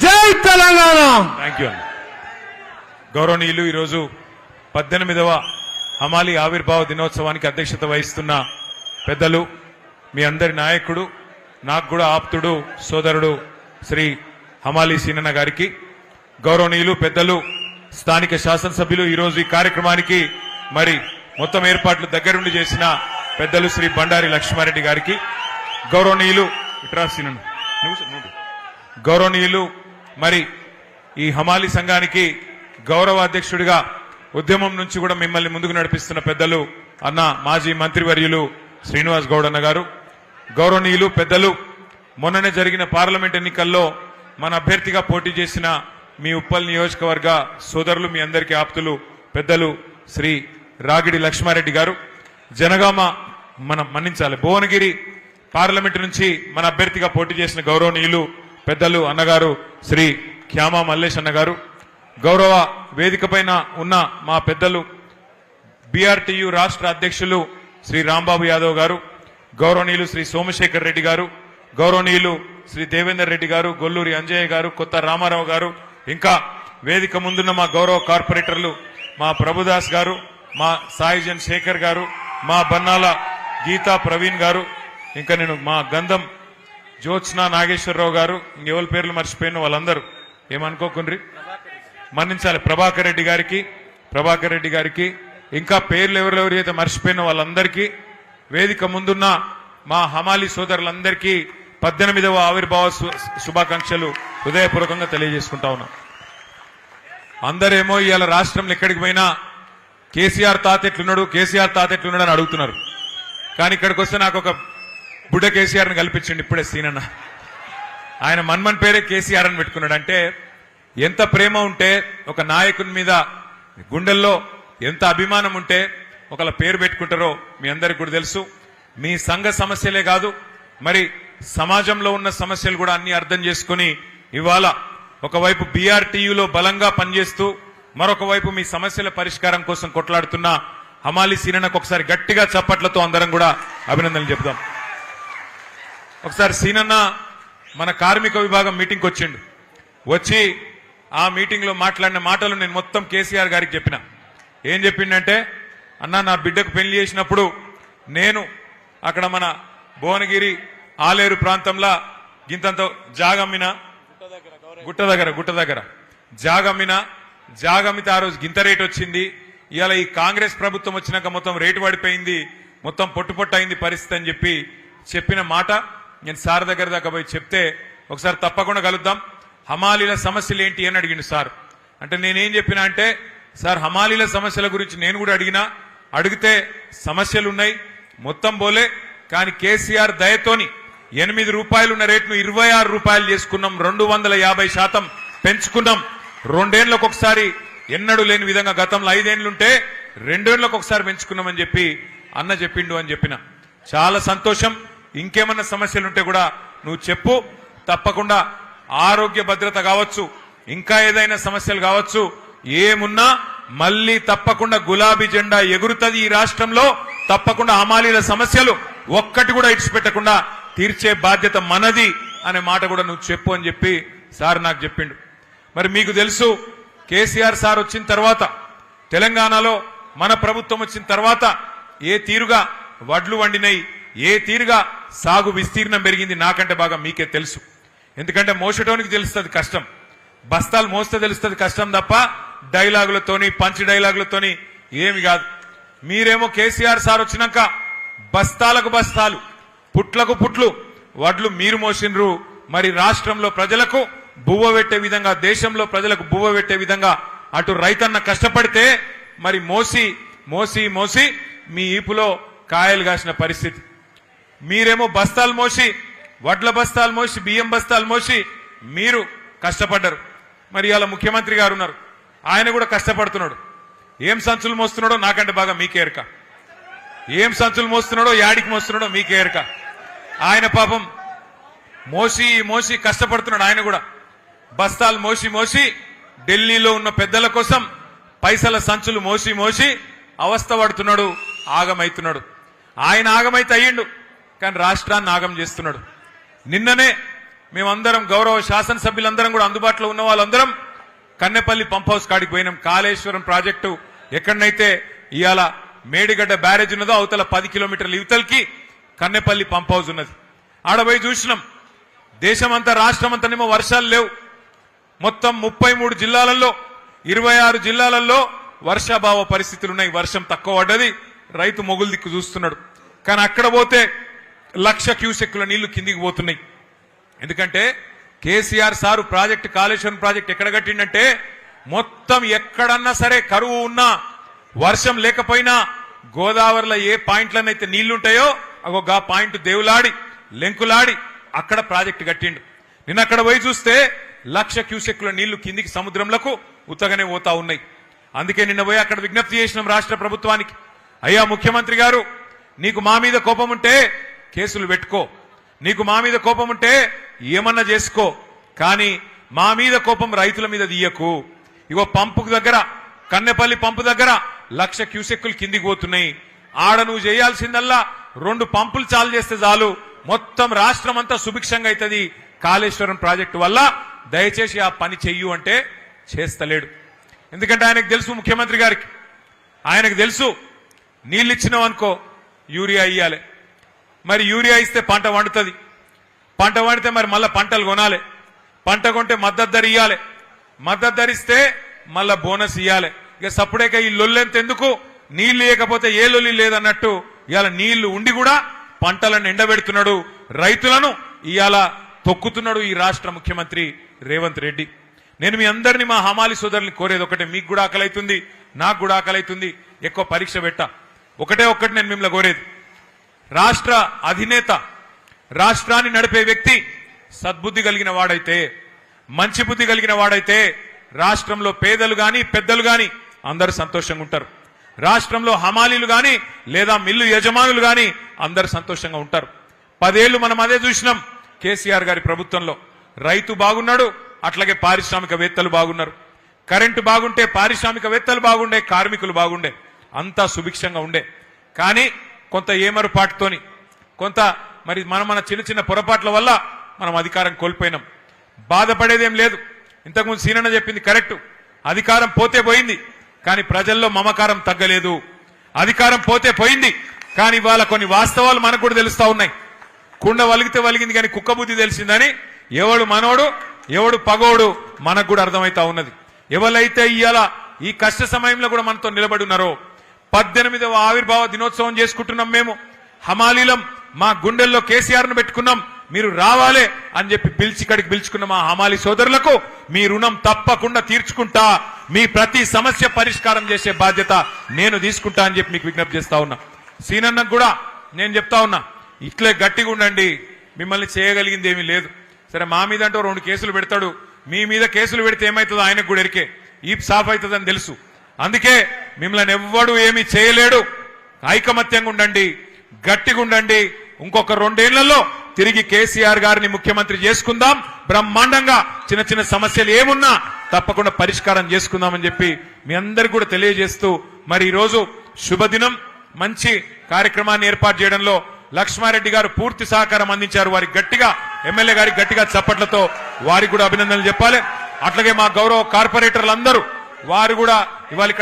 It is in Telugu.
జై తెలంగాణ. థ్యాంక్ యూ అండి. గౌరవనీయులు ఈరోజు 18వ హమాలి ఆవిర్భావ దినోత్సవానికి అధ్యక్షత వహిస్తున్న పెద్దలు, మీ అందరి నాయకుడు, నాకు కూడా ఆప్తుడు, సోదరుడు శ్రీ హమాలి సీనన్న గారికి, గౌరవనీయులు పెద్దలు స్థానిక శాసనసభ్యులు, ఈరోజు ఈ కార్యక్రమానికి మరి మొత్తం ఏర్పాట్లు దగ్గరుండి చేసిన పెద్దలు శ్రీ బండారి లక్ష్మారెడ్డి గారికి, గౌరవనీయులు ఇట్రా సీనన్న, గౌరవనీయులు మరి ఈ హమాలి సంఘానికి గౌరవ అధ్యక్షుడిగా ఉద్యమం నుంచి కూడా మిమ్మల్ని ముందుకు నడిపిస్తున్న పెద్దలు అన్న మాజీ మంత్రివర్యులు శ్రీనివాస్ గౌడ్ అన్న గారు, గౌరవనీయులు పెద్దలు మొన్ననే జరిగిన పార్లమెంట్ ఎన్నికల్లో మన అభ్యర్థిగా పోటీ చేసిన మీ ఉప్పల్ నియోజకవర్గ సోదరులు, మీ అందరికీ ఆప్తులు పెద్దలు శ్రీ రాగిడి లక్ష్మారెడ్డి గారు, జనగామ మనం మన్నించాలి భువనగిరి పార్లమెంట్ నుంచి మన అభ్యర్థిగా పోటీ చేసిన గౌరవనీయులు పెద్దలు అన్నగారు శ్రీ ఖ్యామా మల్లేష్ అన్న గారు, గౌరవ వేదిక పైన ఉన్న మా పెద్దలు బీఆర్టీయూ రాష్ట్ర అధ్యక్షులు శ్రీ రాంబాబు యాదవ్ గారు, గౌరవనీయులు శ్రీ సోమశేఖర్ రెడ్డి గారు, గౌరవనీయులు శ్రీ దేవేందర్ రెడ్డి గారు, గొల్లూరి అంజయ్య గారు, కొత్త రామారావు గారు, ఇంకా వేదిక ముందున్న మా గౌరవ కార్పొరేటర్లు మా ప్రభుదాస్ గారు, మా సాయిజన్ శేఖర్ గారు, మా బన్నాల గీతా ప్రవీణ్ గారు, ఇంకా నేను మా గంధం జ్యోత్స్న నాగేశ్వరరావు గారు, ఇంకెవరి పేర్లు మర్చిపోయిన వాళ్ళందరూ ఏమనుకోకుండ్రి, మన్నించాలి. ప్రభాకర్ రెడ్డి గారికి ఇంకా పేర్లు ఎవరెవరైతే మర్చిపోయిన వాళ్ళందరికీ, వేదిక ముందున్న మా హమాలి సోదరులందరికీ 18వ ఆవిర్భావ శుభాకాంక్షలు హృదయపూర్వకంగా తెలియజేసుకుంటా ఉన్నాం. అందరేమో ఇవాళ రాష్ట్రంలో ఎక్కడికి పోయినా కేసీఆర్ తాతెట్లున్నాడు అని అడుగుతున్నారు. కానీ ఇక్కడికి వస్తే నాకు ఒక బుడ్డ కేసీఆర్ని కల్పించండి ఇప్పుడే సీనన్న. ఆయన మన్మన్ పేరే కేసీఆర్ అని పెట్టుకున్నాడు. అంటే ఎంత ప్రేమ ఉంటే ఒక నాయకుని మీద గుండెల్లో ఎంత అభిమానం ఉంటే ఒకళ్ళ పేరు పెట్టుకుంటారో మీ అందరికి కూడా తెలుసు. మీ సంఘ సమస్యలే కాదు, మరి సమాజంలో ఉన్న సమస్యలు కూడా అన్ని అర్థం చేసుకుని ఇవాళ ఒకవైపు బీఆర్టీయూలో బలంగా పనిచేస్తూ మరొక వైపు మీ సమస్యల పరిష్కారం కోసం కొట్లాడుతున్న హమాలి సీనన్నకు ఒకసారి గట్టిగా చప్పట్లతో అందరం కూడా అభినందనలు చెప్దాం. ఒకసారి సీనన్న మన కార్మిక విభాగం మీటింగ్కి వచ్చిండు. వచ్చి ఆ మీటింగ్ లో మాట్లాడిన మాటలు నేను మొత్తం కేసీఆర్ గారికి చెప్పిన. ఏం చెప్పిండంటే, అన్న నా బిడ్డకు పెళ్లి చేసినప్పుడు నేను అక్కడ మన భువనగిరి ఆలేరు ప్రాంతంలో గింతంత జాగమ్మిన గుట్ట దగ్గర జాగమ్మితే ఆ రోజు గింత రేటు వచ్చింది. ఇవాళ ఈ కాంగ్రెస్ ప్రభుత్వం వచ్చినాక మొత్తం రేటు పడిపోయింది, మొత్తం పొట్టు అయింది పరిస్థితి అని చెప్పిన మాట నేను సార్ దగ్గర దాకా పోయి చెప్తే, ఒకసారి తప్పకుండా కలుద్దాం, హమాలీల సమస్యలు ఏంటి అని అడిగిండు సార్. అంటే నేనేం చెప్పినా అంటే, సార్ హమాలీల సమస్యల గురించి నేను కూడా అడిగితే సమస్యలున్నాయి మొత్తం పోలే, కానీ కేసీఆర్ దయతోని 8 రూపాయలున్న రేటును 26 రూపాయలు చేసుకున్నాం, 250% పెంచుకున్నాం. 2 ఏళ్లకు ఒకసారి ఎన్నడూ లేని విధంగా గతంలో 5 ఏళ్లుంటే 2 ఏళ్లకు ఒకసారి పెంచుకున్నామని చెప్పి అన్న చెప్పిండు అని చెప్పిన. చాలా సంతోషం. ఇంకేమన్నా సమస్యలుంటే కూడా నువ్వు చెప్పు, తప్పకుండా ఆరోగ్య భద్రత కావచ్చు, ఇంకా ఏదైనా సమస్యలు కావచ్చు, ఏమున్నా మళ్ళీ తప్పకుండా గులాబీ జెండా ఎగురుతుంది ఈ రాష్ట్రంలో. తప్పకుండా హమాలీల సమస్యలు ఒక్కటి కూడా ఇడిచిపెట్టకుండా తీర్చే బాధ్యత మనది అనే మాట కూడా నువ్వు చెప్పు అని చెప్పి సార్ నాకు చెప్పిండు. మరి మీకు తెలుసు, కేసీఆర్ సార్ వచ్చిన తర్వాత తెలంగాణలో మన ప్రభుత్వం వచ్చిన తర్వాత ఏ తీరుగా వడ్లు వండినాయి, ఏ తీరుగా సాగు విస్తీర్ణం పెరిగింది నాకంటే బాగా మీకే తెలుసు. ఎందుకంటే మోసటోనికి తెలుస్తుంది కష్టం, బస్తాలు మోస్తే తెలుస్తుంది కష్టం తప్ప డైలాగులతోని పంచ్ డైలాగులతోని ఏమి కాదు. మీరేమో కేసీఆర్ సార్ వచ్చినాక బస్తాలకు బస్తాలు, పుట్లకు పుట్లు వడ్లు మీరు మోసినరు. మరి రాష్ట్రంలో ప్రజలకు బువ్వ పెట్టే విధంగా, దేశంలో ప్రజలకు బువ్వ పెట్టే విధంగా అటు రైతన్న కష్టపడితే మరి మోసి మోసి మోసి మీ ఈపులో కాయలు కాసిన పరిస్థితి. మీరేమో బస్తాలు మోసి, వడ్ల బస్తాలు మోసి, బియ్యం బస్తాలు మోసి మీరు కష్టపడ్డారు. మరి ఇవాళ ముఖ్యమంత్రి గారు ఉన్నారు, ఆయన కూడా కష్టపడుతున్నాడు. ఏం సంచులు మోస్తున్నాడో నాకంటే బాగా మీకే ఎరక. ఏం సంచులు మోస్తున్నాడో, యాడికి మోస్తున్నాడో మీకే ఎరక. ఆయన పాపం మోసి మోసి కష్టపడుతున్నాడు. ఆయన కూడా బస్తాలు మోసి మోసి ఢిల్లీలో ఉన్న పెద్దల కోసం పైసల సంచులు మోసి మోసి అవస్థ పడుతున్నాడు, ఆగమైతున్నాడు. ఆయన ఆగమైతే అయ్యిండు, కానీ రాష్ట్రాన్ని ఆగం చేస్తున్నాడు. నిన్ననే మేమందరం గౌరవ శాసనసభ్యులందరం కూడా అందుబాటులో ఉన్న వాళ్ళందరం కన్నెపల్లి పంప్ హౌస్ కాడికి పోయినాం. కాళేశ్వరం ప్రాజెక్టు ఎక్కడనైతే ఇవాళ మేడిగడ్డ బ్యారేజ్ ఉన్నదో అవతల 10 కిలోమీటర్ల యువతలకి కన్నెపల్లి పంప్ హౌస్ ఉన్నది. ఆడపోయి చూసినాం. దేశమంతా రాష్ట్రమంతానేమో వర్షాలు లేవు. మొత్తం 33 జిల్లాలలో 26 జిల్లాలలో వర్షాభావ పరిస్థితులున్నాయి. వర్షం తక్కువ పడ్డది. రైతు మొగులు దిక్కు చూస్తున్నాడు. కానీ అక్కడ పోతే 1,00,000 క్యూసెక్కుల నీళ్లు కిందికి పోతున్నాయి. ఎందుకంటే KCR sir project Kaleshwaram project ఎక్కడ కట్టిండంటే మొత్తం ఎక్కడన్నా సరే కరువు ఉన్నా వర్షం లేకపోయినా గోదావరిలో ఏ పాయింట్లనైతే నీళ్లుంటాయో అగో పాయింట్ దేవులాడి లెంకులాడి అక్కడ ప్రాజెక్టు కట్టిండు. నిన్న అక్కడ పోయి చూస్తే 1,00,000 క్యూసెక్కుల నీళ్లు కిందికి సముద్రంలకు ఉత్తగానే పోతా ఉన్నాయి. అందుకే నిన్న పోయి అక్కడ విజ్ఞప్తి చేసినాం రాష్ట్ర ప్రభుత్వానికి. అయ్యా ముఖ్యమంత్రి గారు, నీకు మా మీద కోపం ఉంటే కేసులు పెట్టుకో, నీకు మా మీద కోపం ఉంటే ఏమన్నా చేసుకో, కానీ మా మీద కోపం రైతుల మీద తీయకు. ఇగో పంపు దగ్గర కన్నెపల్లి పంపు దగ్గర 1,00,000 క్యూసెక్కులు కిందికి పోతున్నాయి. ఆడ నువ్వు చేయాల్సిందల్లా 2 పంపులు చాలు చేస్తే చాలు, మొత్తం రాష్ట్రం అంతా సుభిక్షంగా అవుతుంది కాళేశ్వరం ప్రాజెక్టు వల్ల. దయచేసి ఆ పని చెయ్యు అంటే చేస్తలేడు. ఎందుకంటే ఆయనకు తెలుసు, ముఖ్యమంత్రి గారికి ఆయనకు తెలుసు, నీళ్ళు ఇచ్చినావు అనుకో యూరియా ఇయ్యాలి. మరి యూరియా ఇస్తే పంట వండుతుంది. పంట వండితే మరి మళ్ళా పంటలు కొనాలి. పంట కొంటే మద్దతు ధర ఇయ్యాలి. మద్దతు ధర ఇస్తే మళ్ళా బోనస్ ఇయ్యాలి. ఇక సప్పుడేక ఈ లొల్లెంత ఎందుకు, నీళ్లు లేకపోతే ఏ లొల్లి లేదన్నట్టు ఇవాళ నీళ్లు ఉండి కూడా పంటలను ఎండబెడుతున్నాడు, రైతులను ఇవాళ తొక్కుతున్నాడు ఈ రాష్ట్ర ముఖ్యమంత్రి రేవంత్ రెడ్డి. నేను మీ అందరినీ, మా హమాలి సోదరుల్ని కోరేది ఒకటే, మీకు కూడా ఆకలి అవుతుంది, నాకు కూడా ఆకలి అవుతుంది, ఎక్కువ పరీక్ష పెట్టా. ఒకటే ఒక్కటి నేను మిమ్మల్ని కోరేది, రాష్ట్ర అధినేత, రాష్ట్రాన్ని నడిపే వ్యక్తి సద్బుద్ధి కలిగిన వాడైతే, మంచి బుద్ధి కలిగిన వాడైతే రాష్ట్రంలో పేదలు గాని పెద్దలు గాని అందరూ సంతోషంగా ఉంటారు. రాష్ట్రంలో హమాలీలు గాని లేదా మిల్లు యజమానులు గాని అందరూ సంతోషంగా ఉంటారు. 10 ఏళ్లు మనం అదే చూసినాం కేసీఆర్ గారి ప్రభుత్వంలో. రైతు బాగున్నాడు, అట్లాగే పారిశ్రామికవేత్తలు బాగున్నారు. కరెంటు బాగుంటే పారిశ్రామికవేత్తలు బాగుండే, కార్మికులు బాగుండే, అంతా సుభిక్షంగా ఉండే. కానీ కొంత ఏమరుపాటుతోని, కొంత మరి మన చిన్న చిన్న పొరపాట్ల వల్ల మనం అధికారం కోల్పోయినాం. బాధపడేదేం లేదు. ఇంతకుముందు సీనన్న చెప్పింది కరెక్ట్, అధికారం పోతే పోయింది కానీ ప్రజల్లో మమకారం తగ్గలేదు. అధికారం పోతే పోయింది కానీ ఇవాళ కొన్ని వాస్తవాలు మనకు కూడా తెలుస్తా ఉన్నాయి. కుండ వలిగితే వలిగింది కానీ కుక్క బుద్ధి తెలిసిందని ఎవడు మనోడు ఎవడు పగోడు మనకు కూడా అర్థమైతా ఉన్నది. ఎవరైతే ఇవాళ ఈ కష్ట సమయంలో కూడా మనతో నిలబడి ఉన్నారో, 18వ ఆవిర్భావ దినోత్సవం చేసుకుంటున్నాం మేము. హమాలీలం మా గుండెల్లో కేసీఆర్ ను పెట్టుకున్నాం, మీరు రావాలే అని చెప్పి ఇక్కడికి పిలుచుకున్న మా హమాలి సోదరులకు మీ రుణం తప్పకుండా తీర్చుకుంటా, మీ ప్రతి సమస్య పరిష్కారం చేసే బాధ్యత నేను తీసుకుంటా అని చెప్పి మీకు విజ్ఞప్తి చేస్తా ఉన్నా. సీనన్నకు కూడా నేను చెప్తా ఉన్నా, ఇట్లే గట్టిగా ఉండండి, మిమ్మల్ని చేయగలిగింది ఏమీ లేదు. సరే మా మీద అంటూ 2 కేసులు పెడతాడు, మీ మీద కేసులు పెడితే ఏమవుతుందో ఆయనకు కూడా ఎరికే, ఈప్ సాఫ్ అవుతుందని తెలుసు. అందుకే మిమ్మల్ని ఎవ్వడు ఏమీ చేయలేడు. ఐకమత్యంగా ఉండండి, గట్టిగా ఉండండి. ఇంకొక 2 ఏళ్లలో తిరిగి కేసీఆర్ గారిని ముఖ్యమంత్రి చేసుకుందాం. బ్రహ్మాండంగా చిన్న చిన్న సమస్యలు ఏమున్నా తప్పకుండా పరిష్కారం చేసుకుందామని చెప్పి మీ అందరికీ కూడా తెలియజేస్తూ, మరి ఈరోజు శుభదినం, మంచి కార్యక్రమాన్ని ఏర్పాటు చేయడంలో లక్ష్మారెడ్డి గారు పూర్తి సహకారం అందించారు. వారికి గట్టిగా, ఎమ్మెల్యే గారికి గట్టిగా చప్పట్లతో వారికి కూడా అభినందనలు చెప్పాలి. అట్లాగే మా గౌరవ కార్పొరేటర్లందరూ వారు కూడా ఇవాళ